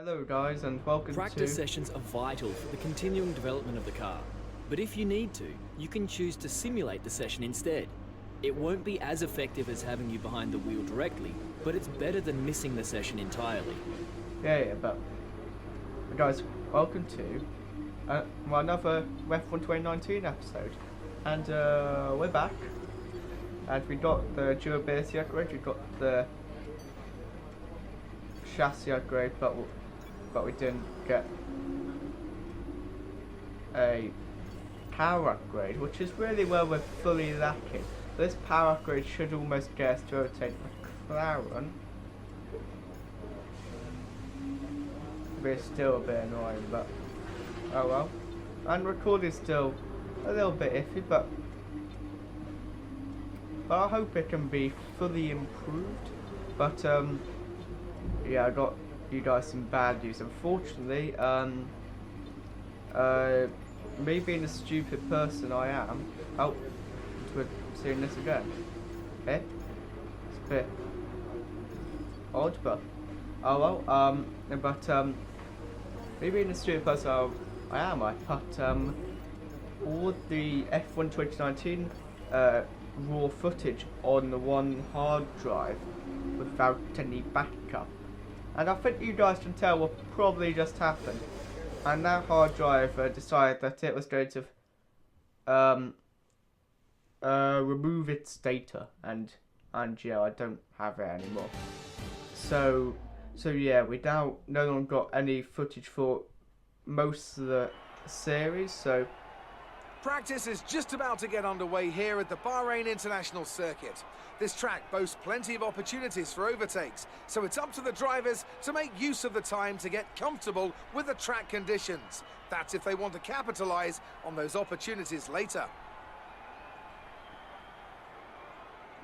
Hello guys and welcome Practice to... sessions are vital for the continuing development of the car. But if you need to, you can choose to simulate the session instead. It won't be as effective as having you behind the wheel directly, but it's better than missing the session entirely. But guys, welcome to another F1 2019 episode. And we're back. And we got the durability upgrade, we got the chassis upgrade, but we didn't get a power upgrade, which is really where we're fully lacking. This power upgrade should almost get us to rotate McLaren, but it's still a bit annoying, but oh well. And recording's still a little bit iffy, but I hope it can be fully improved. But yeah, I got you guys some bad news. Unfortunately, me being a stupid person I am, we're seeing this again. Okay? It's a bit odd, but oh well, me being a stupid person I am, I put all the F1 2019 raw footage on the one hard drive without any backup. And I think you guys can tell what probably just happened. And that hard drive decided that it was going to remove its data, and yeah, I don't have it anymore. So yeah, we now no longer got any footage for most of the series. So practice is just about to get underway here at the Bahrain International Circuit. This track boasts plenty of opportunities for overtakes, so it's up to the drivers to make use of the time to get comfortable with the track conditions. That's if they want to capitalise on those opportunities later.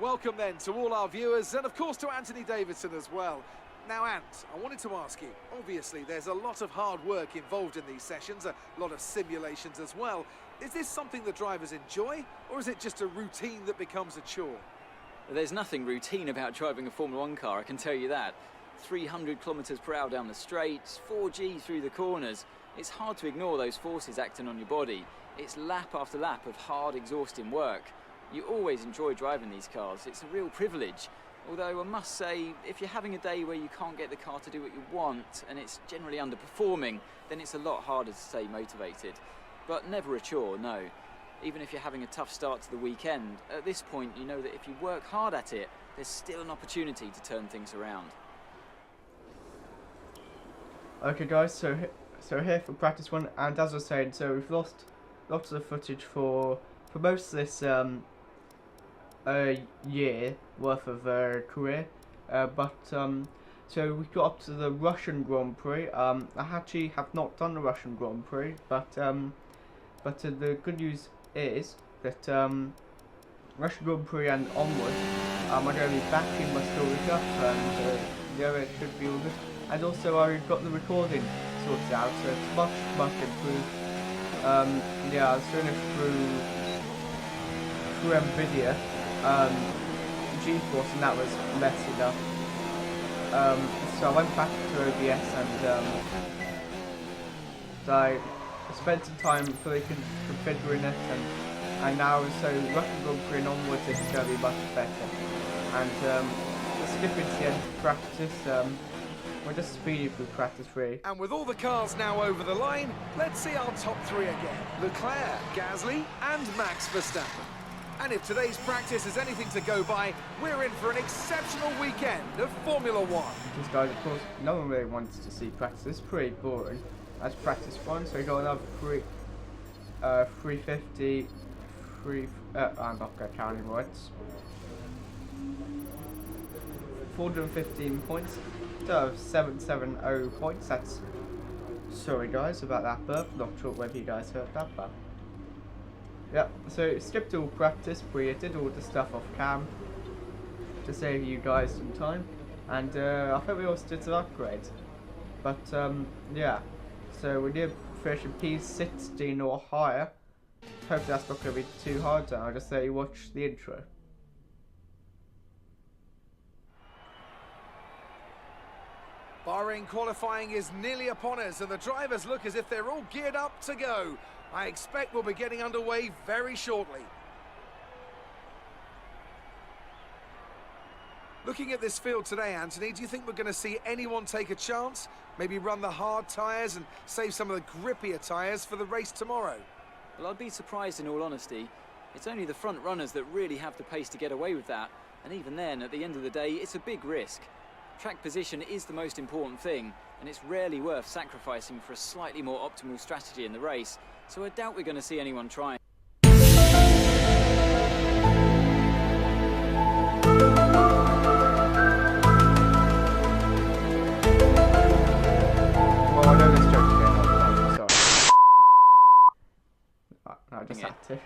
Welcome then to all our viewers, and of course to Anthony Davidson as well. Now Ant, I wanted to ask you, obviously there's a lot of hard work involved in these sessions, a lot of simulations as well. Is this something the drivers enjoy, or is it just a routine that becomes a chore? There's nothing routine about driving a Formula 1 car, I can tell you that. 300 kilometers per hour down the straights, 4G through the corners. It's hard to ignore those forces acting on your body. It's lap after lap of hard, exhausting work. You always enjoy driving these cars. It's a real privilege. Although I must say, if you're having a day where you can't get the car to do what you want and it's generally underperforming, then it's a lot harder to stay motivated. But never a chore, no. Even if you're having a tough start to the weekend, at this point you know that if you work hard at it, there's still an opportunity to turn things around. okay guys, so here for practice one, and as I was saying, so we've lost lots of footage for most of this year worth of career, so we got up to the Russian Grand Prix. I actually have not done the Russian Grand Prix, but the good news is that Russision Grand Prix and onwards, I'm going to be backing my storage up, and yeah, it should be all good. And also I got the recording sorted out, so it's much improved. Yeah, I was doing it through NVIDIA, GeForce, and that was messing up. So I went back to OBS and so I spent some time fully configuring it, and now so Russian Grand Prix and onwards it's going to be much better. And skipping to the end of practice, we're just speeding through practice really. And with all the cars now over the line, let's see our top three again. Leclerc, Gasly and Max Verstappen. And if today's practice is anything to go by, we're in for an exceptional weekend of Formula 1. These guys, of course, no one really wants to see practice. It's pretty boring. That's practice one, so we got another 350, I'm not going to count anymore. It's 415 points, so 770 points. That's, sorry guys about that burp, not sure whether you guys heard that, but yeah, so skipped all practice, we did all the stuff off cam to save you guys some time, and I think we also did some upgrades, but yeah, so we did finish in P16 or higher. Hopefully that's not going to be too hard, so I'll just say watch the intro. Bahrain qualifying is nearly upon us, and the drivers look as if they're all geared up to go. I expect we'll be getting underway very shortly. Looking at this field today, Anthony, do you think we're going to see anyone take a chance? Maybe run the hard tyres and save some of the grippier tyres for the race tomorrow? Well, I'd be surprised in all honesty. It's only the front runners that really have the pace to get away with that, and even then, at the end of the day, it's a big risk. Track position is the most important thing, and it's rarely worth sacrificing for a slightly more optimal strategy in the race, so I doubt we're going to see anyone trying. Well, I know this joke's getting on, sorry. I just had to.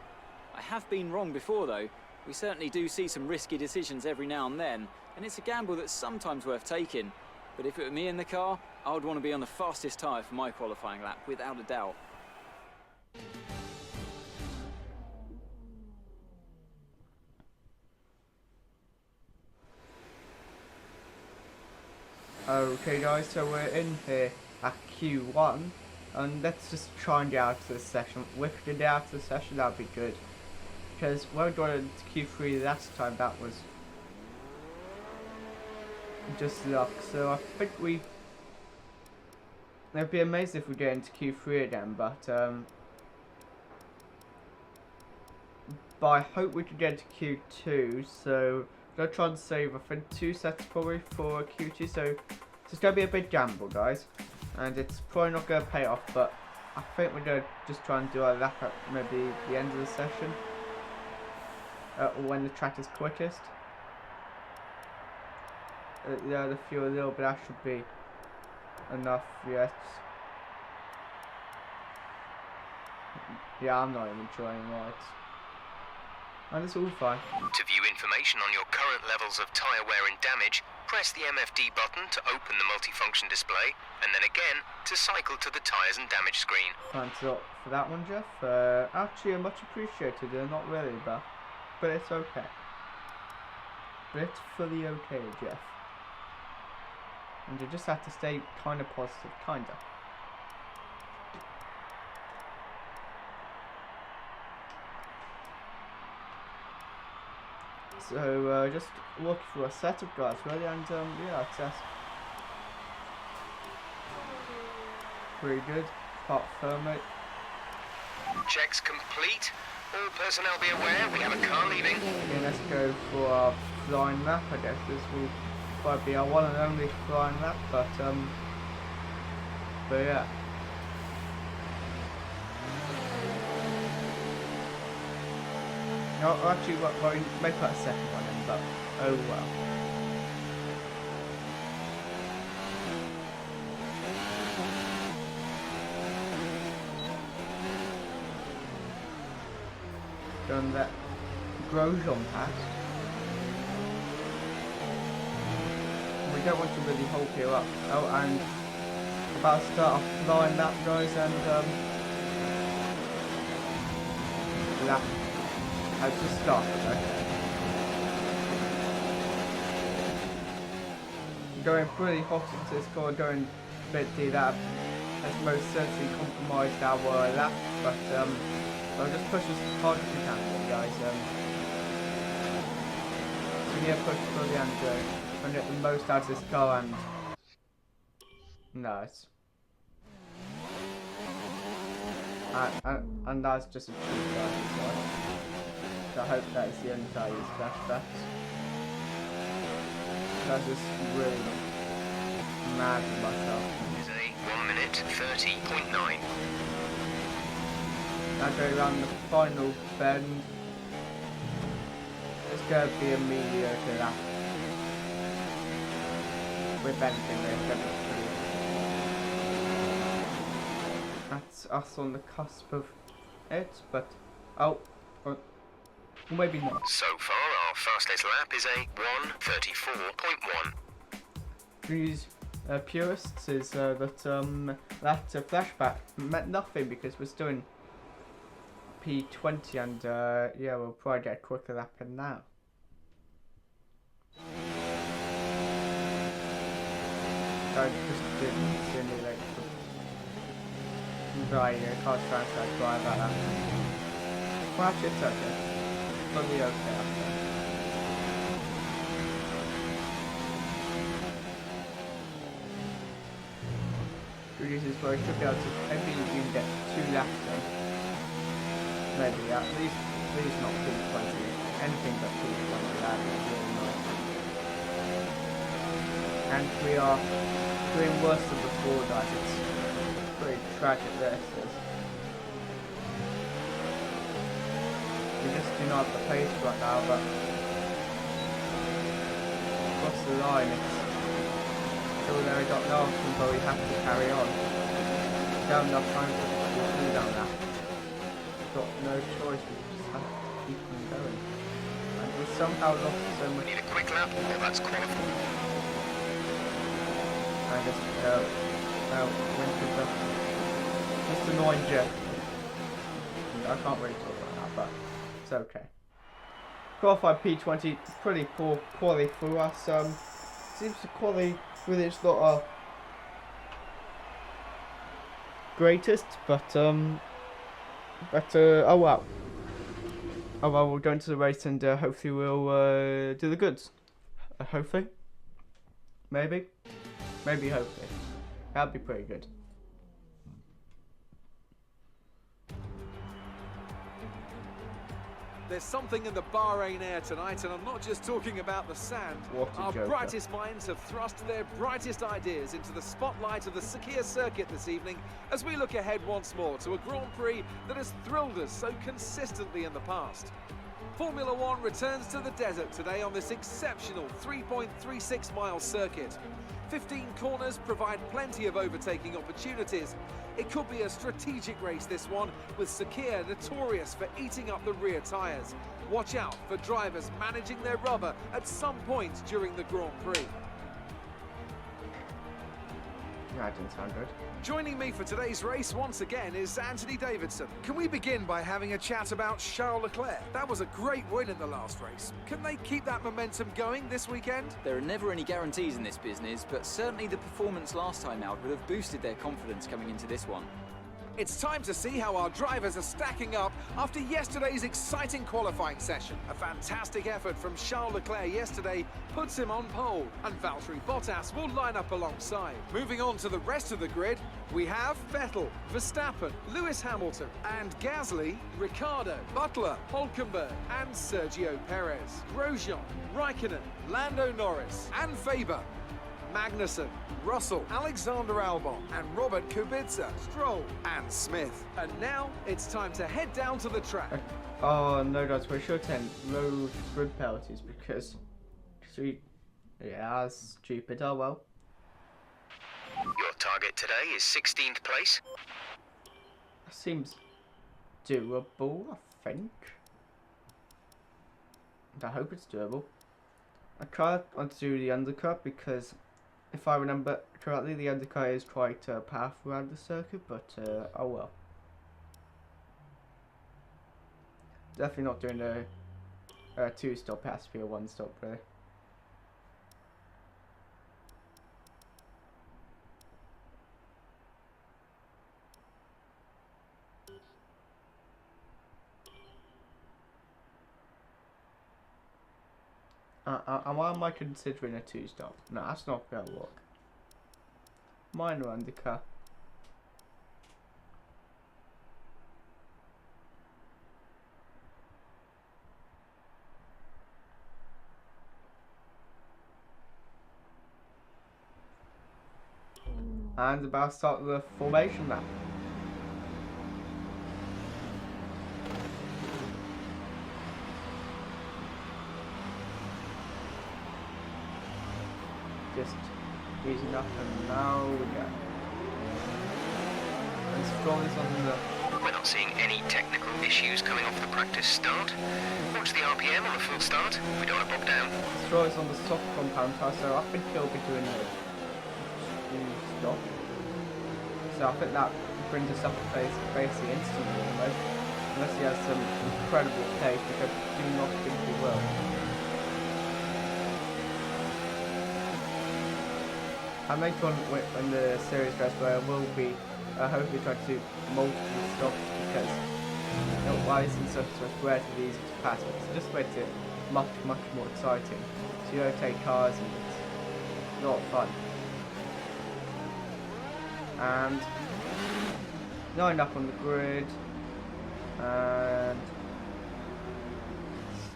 I have been wrong before though. We certainly do see some risky decisions every now and then, and it's a gamble that's sometimes worth taking. But if it were me in the car, I would want to be on the fastest tyre for my qualifying lap, without a doubt. Okay guys, so we're in here at Q1, and let's just try and get out of this session. If we could get out of the session, that'd be good. Because when we got into Q3 last time, that was just luck. So I think it'd be amazing if we get into Q3 again, but I hope we could get into Q2. So I'm gonna try and save, I think, 2 sets probably for Q2. So it's gonna be a big gamble, guys, and it's probably not gonna pay off. But I think we're gonna just try and do our lap at maybe the end of the session. Or when the track is quickest. Yeah, the fuel a little bit, that should be enough, yes. Yeah, I'm not even enjoying it. And it's all fine. To view information on your current levels of tyre wear and damage, press the MFD button to open the multifunction display, and then again to cycle to the tyres and damage screen. Thanks a lot for that one, Jeff. Actually, much appreciated. Not really, but it's okay. But it's fully okay, Jeff. And you just have to stay kind of positive, kind of. So, just walking through a setup, guys, really, and yeah, it's pretty good. Apart from it. Checks complete. All personnel be aware, we have a car leaving. Okay, let's go for our flying lap. I guess this will probably be our one and only flying lap, but yeah. No, actually, well, we may put a second one in, but oh well. Done that Grosjean past. We don't want to really hold here up. Oh, and about to start off flying lap, guys, and lap has just started. Okay. Going pretty hot into this car, going a bit deep. That has most certainly compromised our lap, but so just push as hard as you can, guys. So yeah, push fully and get the most out of this car, and nice. And that's just a cheap guy. So I hope that is the only time I use flashbacks. That's just really mad with myself. Is a 1 minute 30.9. Now go around the final bend. It's going to be a mediocre lap. With anything, there's going to be pretty. That's us on the cusp of it, but oh, maybe not. So far, our fastest lap is a 1:34.1. These purists is that flashback meant nothing because we're still in P20, and yeah, we'll probably get a quicker lap in now. I just didn't simulate driving a car trying to drive at that. Crash, it's okay. It'll be okay after. Reduces where I should be able to, maybe you can get 2 laps done. Maybe at least not P20. Anything but P20, that is really nice. And we are doing worse than before, guys. It's pretty tragic this is. We just do not have the pace right now, but across the line it's still very dark, but we have to carry on. We don't have enough time to pull through down that. We've got no choice, we just have to keep on going. And we somehow lost so much. Need a quick lap, or that's qualifying. I just went with the just annoying jet. I can't really talk about that, but it's okay. Qualified P20, pretty poor quality for us. Seems the quality really is not our greatest, but oh well. Oh well, we'll go into the race and hopefully we'll do the goods. Hopefully, maybe, hopefully, that'd be pretty good. There's something in the Bahrain air tonight, and I'm not just talking about the sand. What a Our joker. brightest minds have thrust their brightest ideas into the spotlight of the Sakhir circuit this evening as we look ahead once more to a Grand Prix that has thrilled us so consistently in the past. Formula One returns to the desert today on this exceptional 3.36-mile circuit. 15 corners provide plenty of overtaking opportunities. It could be a strategic race, this one, with Sakhir notorious for eating up the rear tyres. Watch out for drivers managing their rubber at some point during the Grand Prix. That didn't sound good. Joining me for today's race once again is Anthony Davidson. Can we begin by having a chat about Charles Leclerc? That was a great win in the last race. Can they keep that momentum going this weekend? There are never any guarantees in this business, but certainly the performance last time out would have boosted their confidence coming into this one. It's time to see how our drivers are stacking up after yesterday's exciting qualifying session. A fantastic effort from Charles Leclerc yesterday puts him on pole, and Valtteri Bottas will line up alongside. Moving on to the rest of the grid, we have Vettel, Verstappen, Lewis Hamilton, and Gasly, Ricciardo, Butler, Hülkenberg, and Sergio Perez, Grosjean, Raikkonen, Lando Norris, and Faber. Magnussen, Russell, Alexander Albon, and Robert Kubica, Stroll, and Smith. And now it's time to head down to the track. Oh no, guys, we're sure to low grid penalties because yeah, that's stupid. Oh well. Your target today is 16th place. That seems doable, I think. I hope it's doable. I can't want to do the undercut because if I remember correctly, the undercut is quite powerful around the circuit, but oh well. Definitely not doing a 2-stop, has to be a 1-stop really. And why am I considering a 2-stop? No, that's not going to work. Minor undercut. And about to start the formation now. Just easing up, and now we go. And Stroll is on the... We're not seeing any technical issues coming off the practice start. Watch the RPM on a full start. We don't want to bog down. Stroll is on the soft compound car, so I think he'll be doing a 2-stop. So I think that brings us up basically instantly almost. Unless he has some incredible pace, which I do not think he will. And later on when the series goes where I will be hopefully trying to do multiple stops because why isn't such relatively easy to pass, but it just makes it much more exciting. So you overtake cars and it's a lot of fun. And 9 up on the grid and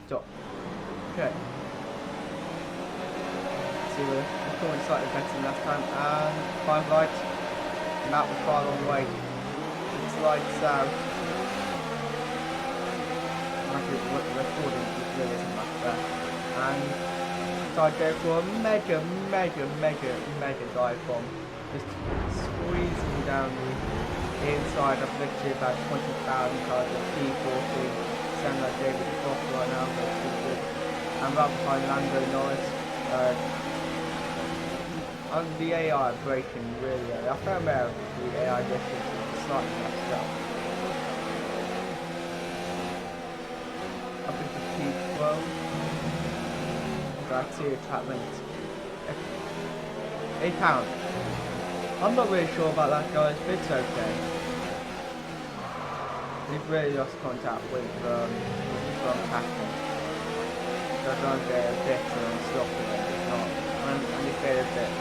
stop. Okay. See, we're going slightly better than last time, and 5 lights, and that was far along the way. It's lights out. Recording really isn't much there. And so I go for a mega dive bomb, just squeezing down the inside of literally about 20,000 cars of P40. Sound like David Croft right now, but it's pretty good. And right behind Lando Norris. The AI braking really early. I found out the AI difference is slightly messed up. Up into P12. That's the attack limit. £8. I'm not really sure about that, guys, but it's okay. We've really lost contact with Captain. So I don't get a bit and stop it, it's not. And if they're a bit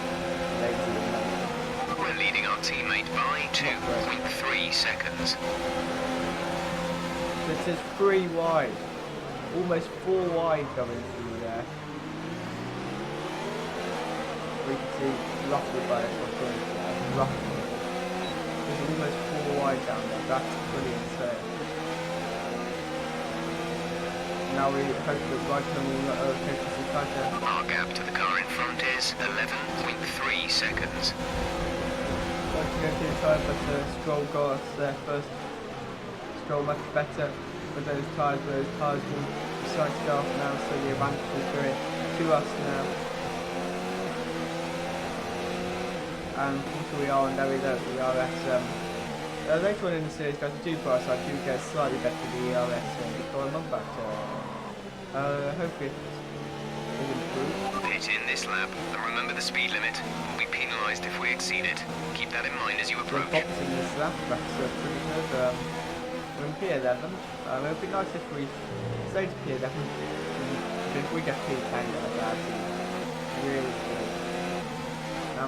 lazy enough. We're leading our teammate by 2.3 seconds. This is 3 wide. Almost 4 wide going through there. We can see roughly by roughly. There's almost 4 wide down there. That's pretty insane. Now we hope that right when we overtake the tighter. Our gap to the car in front is 11.3 seconds. Going to go through the tyre, but Stroll got us there first. Stroll much better with those tyres, but those tyres will be starting to go off now, so the advantage is going to us now. And here we are, and there we go, the ERS. Later on in the series, guys, I do price, I do get slightly better the ERS before I'm back to hopefully it improves. Pit in this lap, and remember the speed limit. We'll be penalised if we exceed it. Keep that in mind as you approach. We're boxing this lap, that's pretty good. We're in P11. It would be nice if we stay to P11. If we get P10, that'd be really good. Now,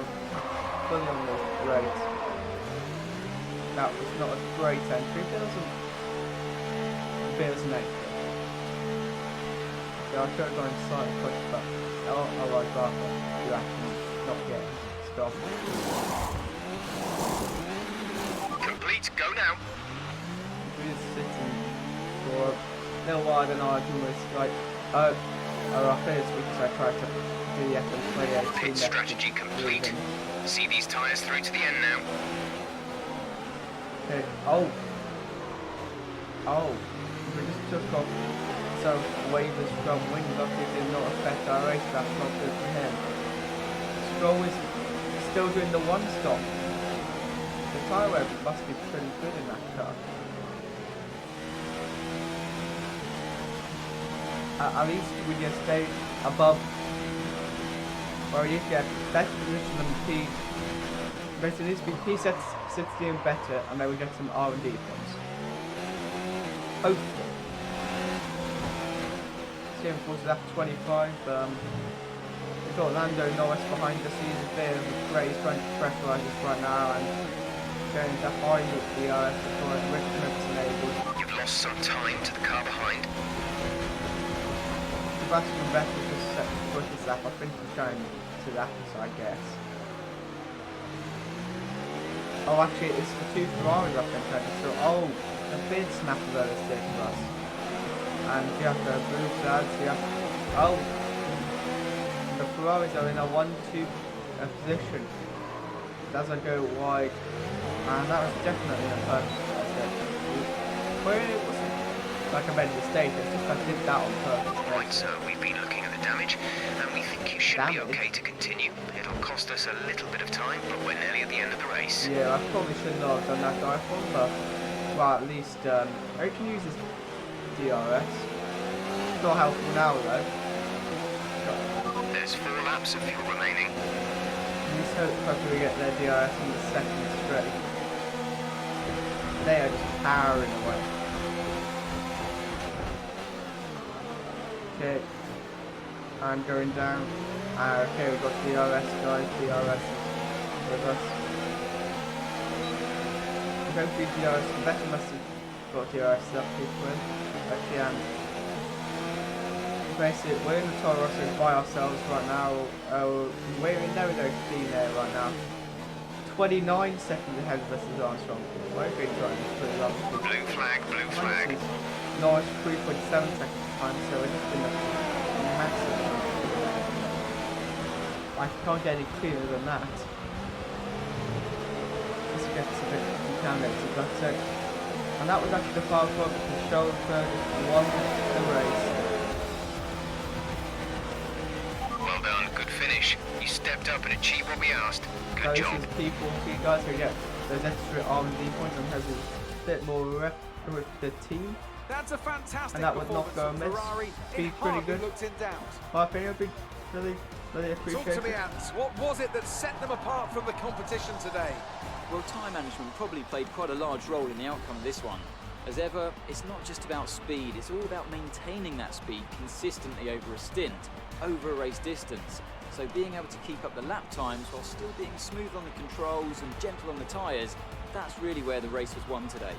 fully on this, great. That was not a great entry, but it was an entry. Yeah, I could have gone slightly quick, but I'd rather do actually not get stopped. Complete, go now. We were sitting for a little while, then I almost like, I finished because I tried to do the FM 2018. Pit strategy complete. See these tyres through to the end now. Okay. We just took off some waivers from Winglock. It did not affect our race. That's not good for him. Stroll is still doing the one stop. The tyre wear must be pretty good in that car. At least we just stay above, or you get better position than P. Basically, it needs to be P60 and better, and then we get some R&D points. Hopefully. See him forces after 25. We've got Lando Norris behind us. He's a bit of a great. He's trying to pressurise us right now and going to high with the RS before Rickman's enabled. You've lost some time to the car behind. Sebastian Vettel just set the quickest lap. I think he's going to that, so I guess. Oh, actually, it's the 2 Ferraris I think. So, a bit snap of those stick to us. And you have to move that. The Ferraris are in a 1-2 position. As I go wide, and that was definitely a perfect where it wasn't like I made a mistake, it's just I did that on purpose. Right, so we've been looking at the damage, and we think you should be okay to continue. It'll cost us a little bit of time, but we're nearly at the end of the race. Yeah, I probably shouldn't have done that dive bomb, but well, at least I can use this DRS. It's not helpful now though. There's 4 laps of fuel remaining. just hope probably get their DRS in the second straight. They are just powering away. Okay. And going down. Okay, we've got DRS guys, DRS with us. We're going through DRS, Vettel must have got DRS up people in. Actually, and basically, we're in the Toro Rosso by ourselves right now. We're in no clean there right now. 29 seconds ahead of us is Armstrong. We're going to try and put it up. Blue flag, blue flag. Nice 3.7 seconds behind, so it's been a massive. I can't get any cleaner than that. This gets a bit contaminated, but and that was actually the foul club because Charles Ferguson won the race. Well done, good finish. You stepped up and achieved what we asked. So Good this job. is P40 guys who get those extra R&D points and has a bit more rep with the team. That's a fantastic And that would not performance go from amiss. Ferrari. Be It pretty hardly good. looked in doubt. My opinion would be really Talk appreciated. to me, Ants. What was it that set them apart from the competition today? Well, time management probably played quite a large role in the outcome of this one. As ever, it's not just about speed, it's all about maintaining that speed consistently over a stint, over a race distance. So being able to keep up the lap times while still being smooth on the controls and gentle on the tyres, that's really where the race was won today.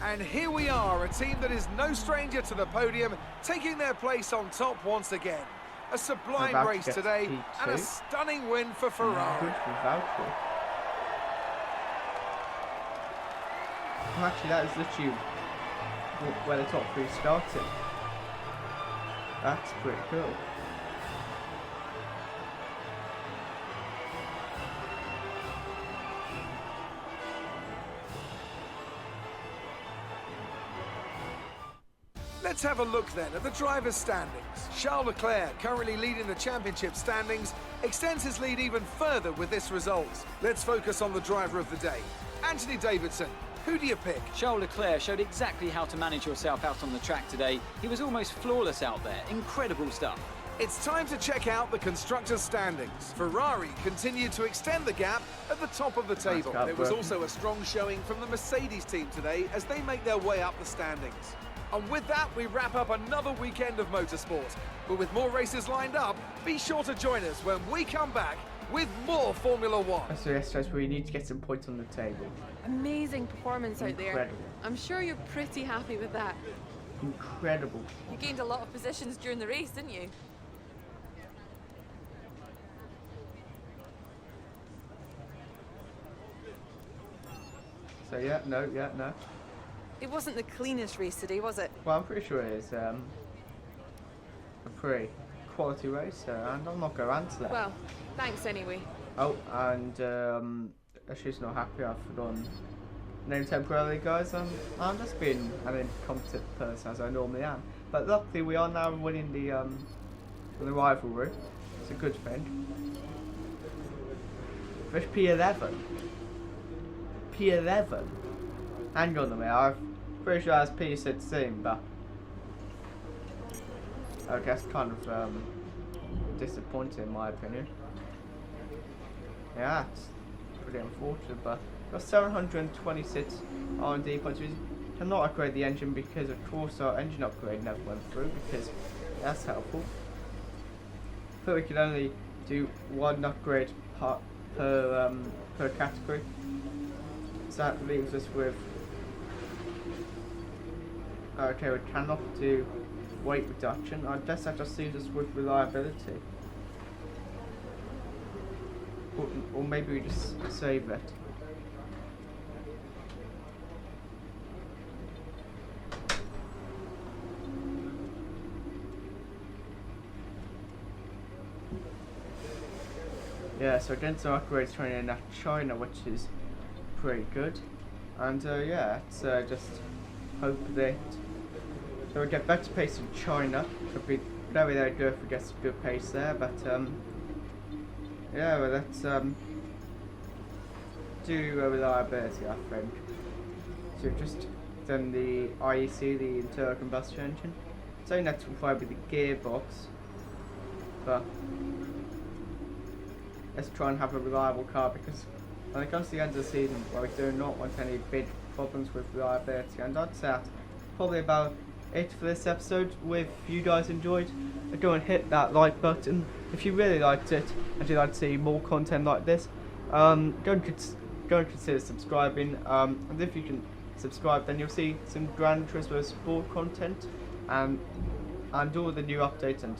And here we are, a team that is no stranger to the podium, taking their place on top once again. A sublime About to race get to today P2. and a stunning win for Ferrari. Good for Valtteri. Well, actually, that is literally where the top three started. That's pretty cool. Let's have a look then at the drivers' standings. Charles Leclerc, currently leading the championship standings, extends his lead even further with this result. Let's focus on the driver of the day, Anthony Davidson. Who do you pick? Charles Leclerc showed exactly how to manage yourself out on the track today. He was almost flawless out there. Incredible stuff. It's time to check out the constructors' standings. Ferrari continued to extend the gap at the top of the table. gap, There was bro. also a strong showing from the Mercedes team today as they make their way up the standings. And with that, we wrap up another weekend of motorsport. But with more races lined up, be sure to join us when we come back with more Formula One. So yes, guys, we need to get some points on the table. Amazing performance out there. Incredible. I'm sure you're pretty happy with that. Incredible. You gained a lot of positions during the race, didn't you? So yeah, no. It wasn't the cleanest race today, was it? Well, I'm pretty sure it is a pretty quality race, and I'm not going to answer that. Well, thanks anyway. Oh, and she's not happy. I've forgotten name temporarily, guys. I'm just being an incompetent person as I normally am. But luckily, we are now winning the rivalry. It's a good thing. There's P11. P11. Hang on a minute. I'm pretty sure that's P16, but I guess kind of disappointing in my opinion. Yeah, it's pretty unfortunate, but got 726 R&D points. We cannot upgrade the engine because of course our engine upgrade never went through because that's helpful. But we can only do one upgrade per category. So that leaves us with okay, we cannot do weight reduction. I guess that just leaves us with reliability. Or maybe we just save it. Yeah, so against our upgrades training in China, which is pretty good. And yeah, it's just hope that so we get better pace in China. Could be very good if we get some good pace there, but yeah, well let's do reliability, I think. So we've just done the IEC, the internal combustion engine. So next will probably be the gearbox, but let's try and have a reliable car, because when it comes to the end of the season, we do not want any big problems with reliability. And I'd say that's probably about it for this episode. If you guys enjoyed, go and hit that like button. If you really liked it and you'd like to see more content like this, go and consider subscribing. And if you can subscribe, then you'll see some Gran Turismo Sport content and all the new updates and